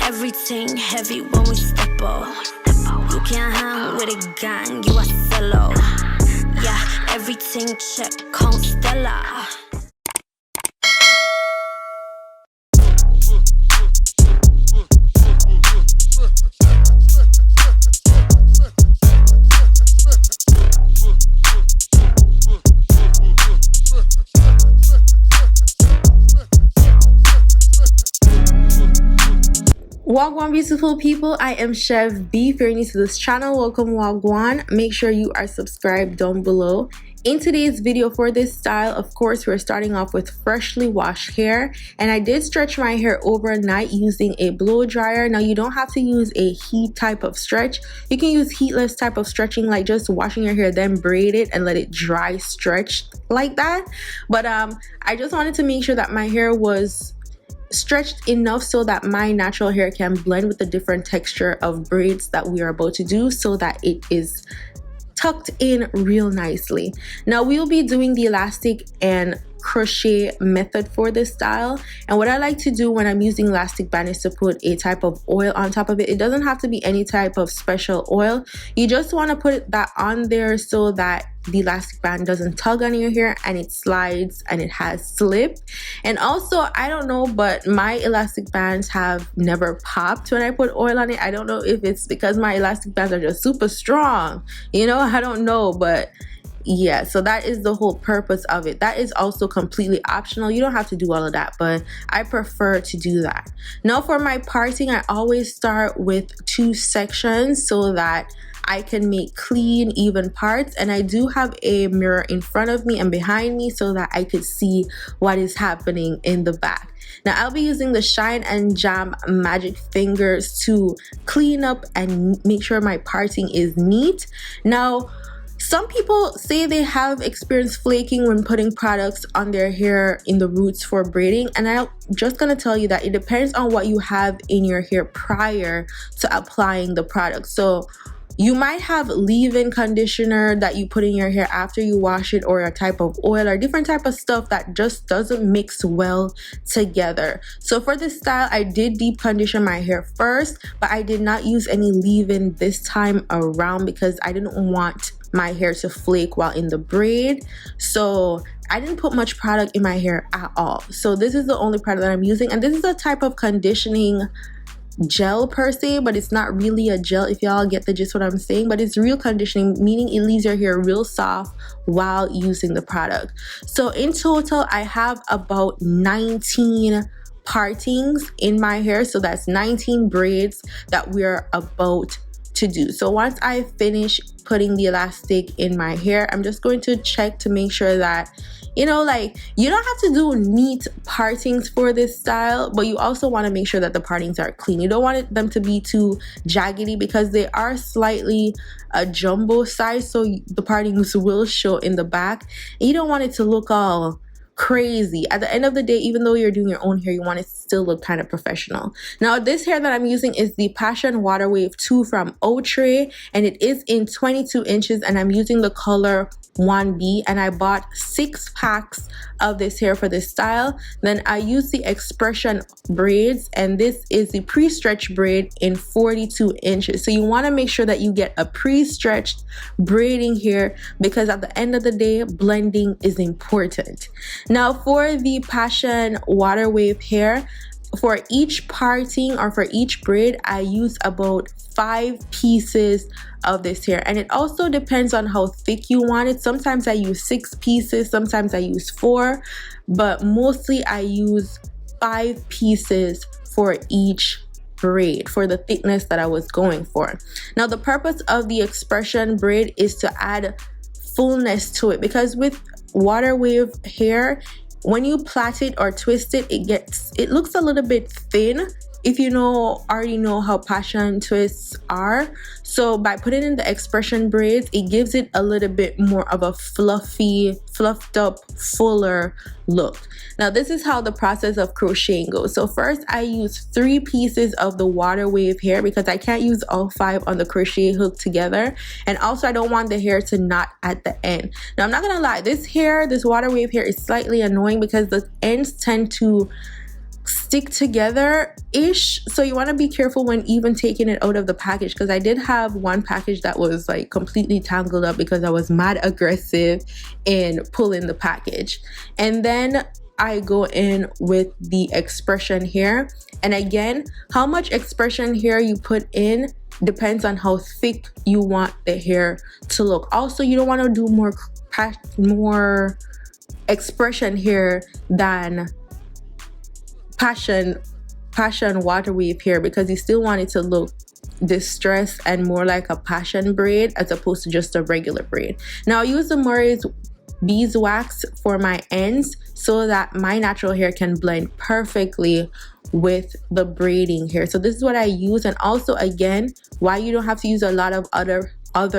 Everything heavy when we step up. You can't hang with a gang, you a solo. Yeah, everything check, Constella. Wagwan beautiful people, I am Chev B. If you're new to this channel, welcome Wagwan. Make sure you are subscribed down below. In today's video for this style, of course, we're starting off with freshly washed hair, and I did stretch my hair overnight using a blow dryer. Now you don't have to use a heat type of stretch. You can use heatless type of stretching, like just washing your hair then braid it and let it dry stretch like that. But I just wanted to make sure that my hair was stretched enough so that my natural hair can blend with the different texture of braids that we are about to do, so that it is tucked in real nicely. Now we'll be doing the elastic and crochet method for this style, and what I like to do when I'm using elastic band is to put a type of oil on top of it. It doesn't have to be any type of special oil. You just want to put that on there so that the elastic band doesn't tug on your hair and it slides and it has slip. And also, I don't know, but my elastic bands have never popped when I put oil on it. I don't know if it's because my elastic bands are just super strong, you know, I don't know, but yeah, so that is the whole purpose of it. That is also completely optional. You don't have to do all of that, but I prefer to do that. Now for my parting, I always start with 2 sections so that I can make clean, even parts, and I do have a mirror in front of me and behind me so that I could see what is happening in the back. Now I'll be using the Shine and Jam magic fingers to clean up and make sure my parting is neat. Now some people say they have experienced flaking when putting products on their hair in the roots for braiding, and I'm just gonna tell you that it depends on what you have in your hair prior to applying the product. So you might have leave-in conditioner that you put in your hair after you wash it, or a type of oil or different type of stuff that just doesn't mix well together. So for this style, I did deep condition my hair first, but I did not use any leave-in this time around because I didn't want my hair to flake while in the braid. So I didn't put much product in my hair at all. So this is the only product that I'm using, and this is a type of conditioning gel per se, but it's not really a gel, if y'all get the gist what I'm saying. But it's real conditioning, meaning it leaves your hair real soft while using the product. So in total, I have about 19 partings in my hair, so that's 19 braids that we're about to do. So once I finish putting the elastic in my hair, I'm just going to check to make sure that, you know, like, you don't have to do neat partings for this style, but you also want to make sure that the partings are clean. You don't want them to be too jaggedy because they are slightly a jumbo size, so the partings will show in the back, and you don't want it to look all crazy. At the end of the day, even though you're doing your own hair, you want it to still look kind of professional. Now this hair that I'm using is the Passion Water Wave 2 from Outre, and it is in 22 inches, and I'm using the color 1B, and I bought 6 packs of this hair for this style. Then I used the Expression braids, and this is the pre-stretch braid in 42 inches. So you want to make sure that you get a pre-stretched braiding hair, because at the end of the day, blending is important. Now for the Passion Water Wave hair, for each parting or for each braid, I use about 5 pieces of this hair, and it also depends on how thick you want it. Sometimes I use 6 pieces, sometimes I use 4, but mostly I use 5 pieces for each braid for the thickness that I was going for. Now the purpose of the Expression braid is to add fullness to it, because with water wave hair, when you plait it or twist it, it looks a little bit thin, if you already know how passion twists are. So by putting in the Expression braids, it gives it a little bit more of a fluffy, fluffed up, fuller look. Now this is how the process of crocheting goes. So first I use 3 pieces of the water wave hair because I can't use all 5 on the crochet hook together, and also I don't want the hair to knot at the end. Now I'm not gonna lie, this water wave hair is slightly annoying because the ends tend to stick together ish, so you want to be careful when even taking it out of the package, because I did have one package that was like completely tangled up because I was mad aggressive in pulling the package. And then I go in with the expression here, and again, how much expression here you put in depends on how thick you want the hair to look. Also, you don't want to do more expression here than passion water wave here, because you still want it to look distressed and more like a passion braid as opposed to just a regular braid. Now I use the Murray's beeswax for my ends so that my natural hair can blend perfectly with the braiding here. So this is what I use. And also, again, why you don't have to use a lot of other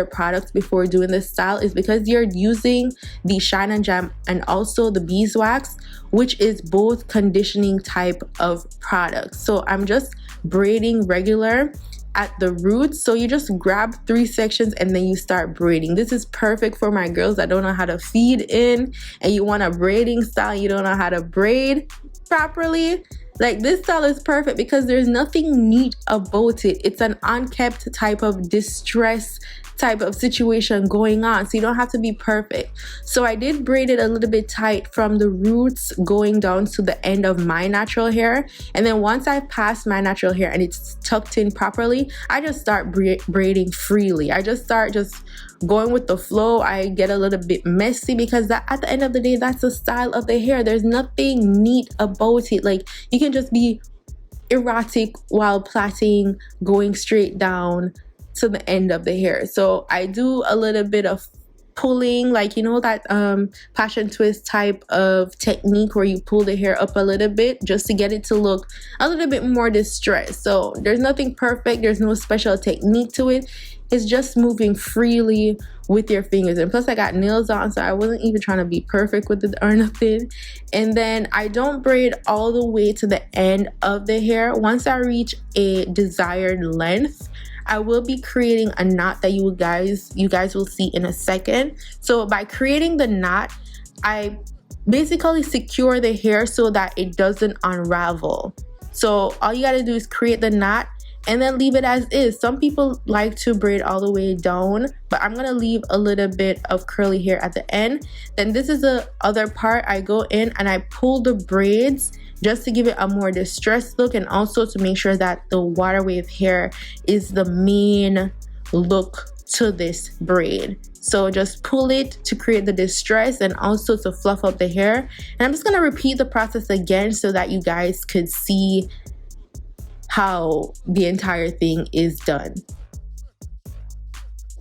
products before doing this style is because you're using the Shine and Jam and also the beeswax, which is both conditioning type of products. So I'm just braiding regular at the roots. So you just grab 3 sections and then you start braiding. This is perfect for my girls that don't know how to feed in and you want a braiding style, you don't know how to braid properly. Like, this style is perfect because there's nothing neat about it. It's an unkept type of distress type of situation going on, so you don't have to be perfect. So I did braid it a little bit tight from the roots going down to the end of my natural hair, and then once I pass my natural hair and it's tucked in properly, I just start braiding freely. I just start going with the flow. I get a little bit messy because at the end of the day, that's the style of the hair. There's nothing neat about it. Like, you can just be erratic while plaiting, going straight down to the end of the hair. So I do a little bit of pulling, like, you know, that passion twist type of technique where you pull the hair up a little bit just to get it to look a little bit more distressed. So there's nothing perfect, there's no special technique to it. It's just moving freely with your fingers. And plus I got nails on, so I wasn't even trying to be perfect with it or nothing. And then I don't braid all the way to the end of the hair. Once I reach a desired length, I will be creating a knot that you guys will see in a second. So by creating the knot, I basically secure the hair so that it doesn't unravel. So all you gotta do is create the knot and then leave it as is. Some people like to braid all the way down, but I'm gonna leave a little bit of curly hair at the end. Then this is the other part. I go in and I pull the braids just to give it a more distressed look, and also to make sure that the water wave hair is the main look to this braid. So just pull it to create the distress and also to fluff up the hair. And I'm just gonna repeat the process again so that you guys could see how the entire thing is done.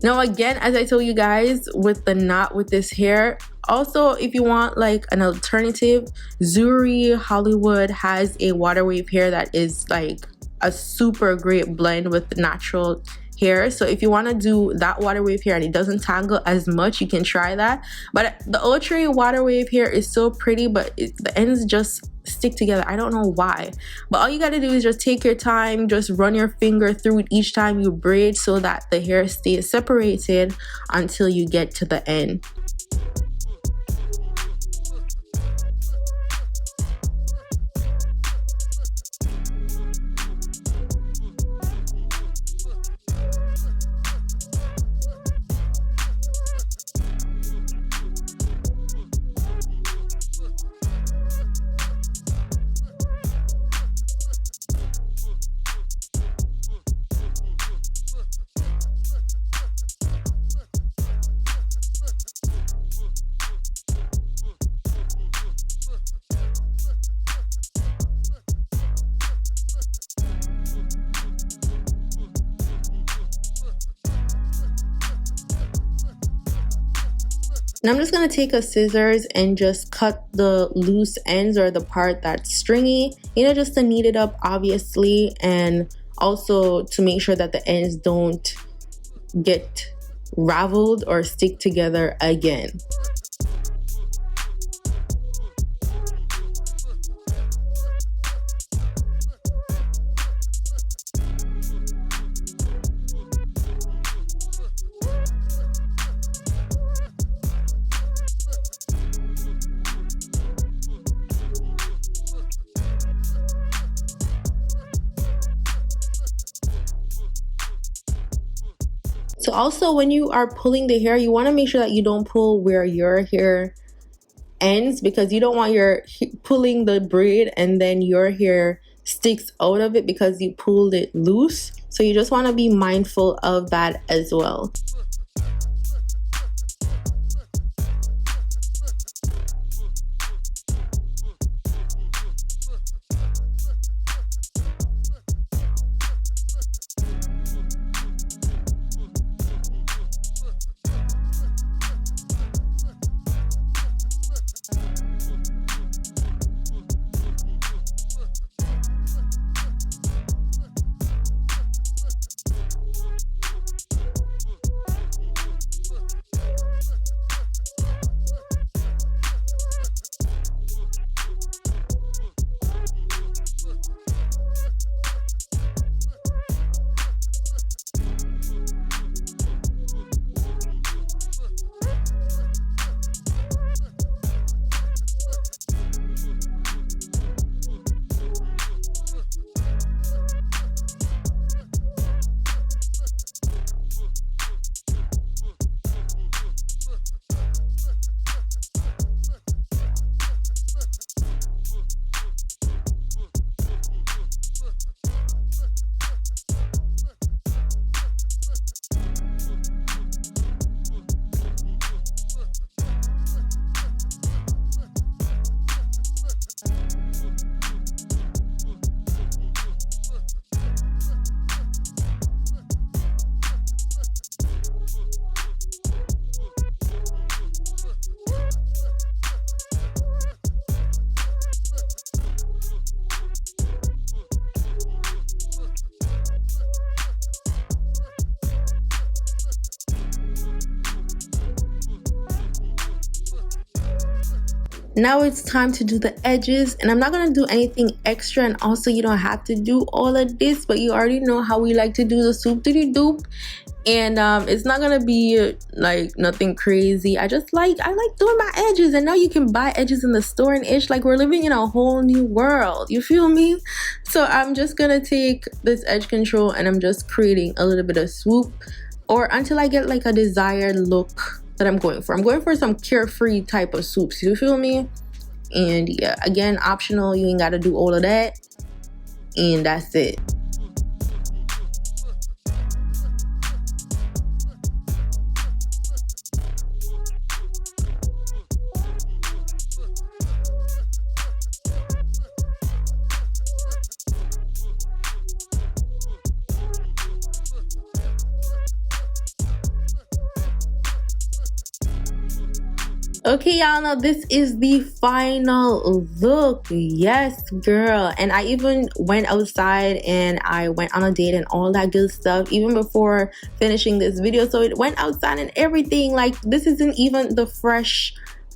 Now again, as I told you guys, with the knot with this hair, also if you want like an alternative, Zuri Hollywood has a water wave hair that is like a super great blend with the natural hair. So if you want to do that water wave hair and it doesn't tangle as much, you can try that. But the ultra water wave hair is so pretty, but the ends just stick together. I don't know why, but all you got to do is just take your time, just run your finger through it each time you braid so that the hair stays separated until you get to the end. Now I'm just going to take a scissors and just cut the loose ends, or the part that's stringy, you know, just to neat it up obviously, and also to make sure that the ends don't get raveled or stick together again. So also when you are pulling the hair, you want to make sure that you don't pull where your hair ends, because you don't want your pulling the braid and then your hair sticks out of it because you pulled it loose. So you just want to be mindful of that as well. Now it's time to do the edges, and I'm not gonna do anything extra, and also you don't have to do all of this, but you already know how we like to do the soup to the doop. And it's not gonna be like nothing crazy. I like doing my edges, and now you can buy edges in the store and ish. Like, we're living in a whole new world, you feel me? So I'm just gonna take this edge control and I'm just creating a little bit of swoop, or until I get like a desired look that I'm going for. I'm going for some carefree type of swoops, you feel me? And yeah, again, optional, you ain't gotta do all of that, and that's it. Okay, y'all, now this is the final look. Yes, girl. And I even went outside and I went on a date and all that good stuff even before finishing this video. So it went outside and everything. Like, this isn't even the fresh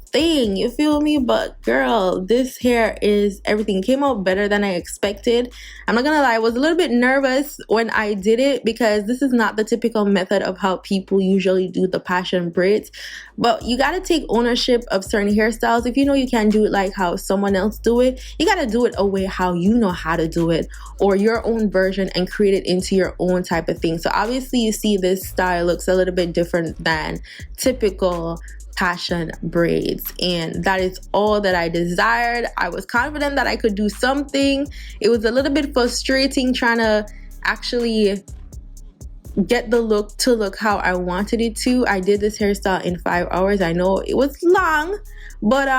thing, you feel me? But girl, this hair is everything. Came out better than I expected. I'm not gonna lie, I was a little bit nervous when I did it because this is not the typical method of how people usually do the passion braids. But you gotta take ownership of certain hairstyles. If you know you can't do it like how someone else do it, you gotta do it a way how you know how to do it, or your own version, and create it into your own type of thing. So obviously you see this style looks a little bit different than typical passion braids, and that is all that I desired. I was confident that I could do something. It was a little bit frustrating trying to actually get the look to look how I wanted it to. I did this hairstyle in 5 hours. I know it was long, but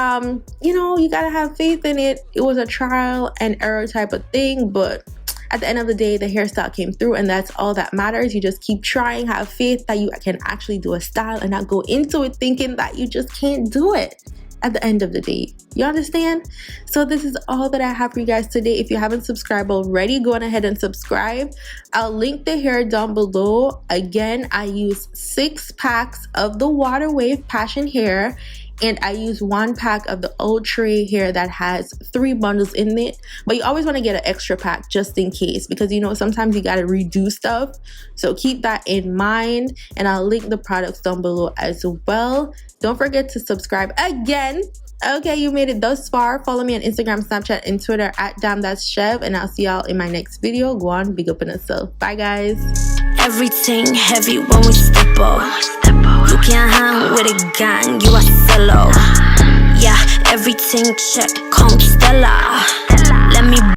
you know, you gotta have faith in it. It was a trial and error type of thing, but at the end of the day, the hairstyle came through, and that's all that matters. You just keep trying, have faith that you can actually do a style, and not go into it thinking that you just can't do it at the end of the day. You understand? So this is all that I have for you guys today. If you haven't subscribed already, go on ahead and subscribe. I'll link the hair down below. Again, I use 6 packs of the Water Wave Passion hair, and I use 1 pack of the Ultra hair that has 3 bundles in it. But you always want to get an extra pack just in case, because you know sometimes you got to redo stuff. So keep that in mind, and I'll link the products down below as well. Don't forget to subscribe again. Okay, you made it thus far. Follow me on Instagram, Snapchat, and Twitter at @damnthatschev, and I'll see y'all in my next video. Go on, big up on yourself. Bye, guys. Everything heavy when we step stepper. You can't hang with a gang, you a solo. Yeah, everything check, Constella. Let me